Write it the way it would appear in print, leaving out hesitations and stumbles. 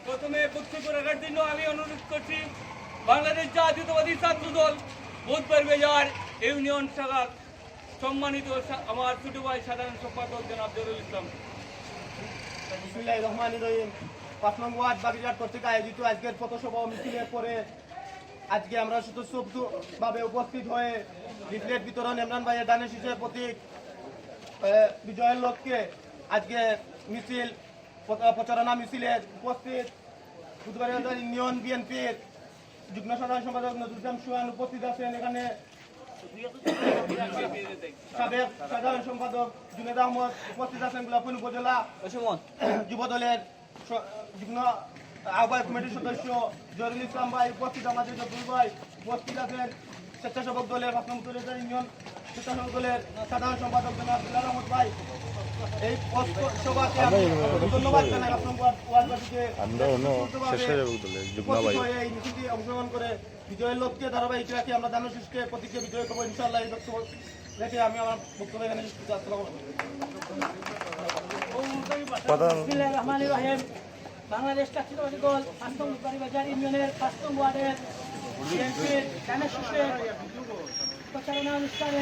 প্রথমে বক্তব্য রাখার জন্য আমি অনুরোধ করছি বাংলাদেশ জাতীয়তাবাদী ছাত্র দল বুধবার বাজার ইউনিয়ন শাখার সম্মানিত আমার ছোট ভাই সাধারণ সম্পাদক জনাব জহুরুল ইসলাম। বিসমিল্লাহির রহমানির রহিম। ৫ নং ওয়ার্ড বাগেরহাট কর্তৃক আয়োজিত আজকের পথসভা মিছিলের পরে আজকে আমরা স্বতঃস্ফূর্তভাবে উপস্থিত হয়ে লিফলেট বিতরণ ইমরান ভাইয়ের দানের শীষের প্রতীক বিজয়ের লক্ষ্যে আজকে মিছিল প্রচারণা মিছিলে উপস্থিত বুধবার ইউনিয়ন বিএনপির যুগ্ম সাধারণ সম্পাদক নজরুল ইসলাম সোহান উপস্থিত আছেন। এখানে সাবেক সাধারণ সম্পাদক জুনেদ আহমদ উপস্থিত আছেন। গোলাপপুর উপজেলা যুব দলের যুগ্ম আহ্বায়ক কমিটির সদস্য জহুরুল ইসলাম ভাই উপস্থিত, আমাদের জব্বুল ভাই উপস্থিত আছেন। স্বেচ্ছাসেবক দলের ৫ নং ইউনিয়ন স্বেচ্ছাসেবক দলের সাধারণ সম্পাদক জনাব দুলাল আহমদ ভাই। এই সভাকে আমি ধন্যবাদ জানাই। ৫ নং ওয়ার্ডবাসীকে এই মিছিলটি অংশগ্রহণ করে বিজয়ের লক্ষ্যে ধারাবাহিক রাখি আমরা দানের শীষকে প্রতীকে বিজয় করবো ইনশাআল্লাহ। এই বক্তব্য রেখে আমি আমার বক্তব্য এখানে শেষ করছি। আসসালামু আলাইকুম। বাংলাদেশ জাতীয়তাবাদী দল ৫ নং বাজার ইউনিয়নের ৫ নং ওয়ার্ডের বিএনপির দানের শীষের প্রচারণা অনুষ্ঠানে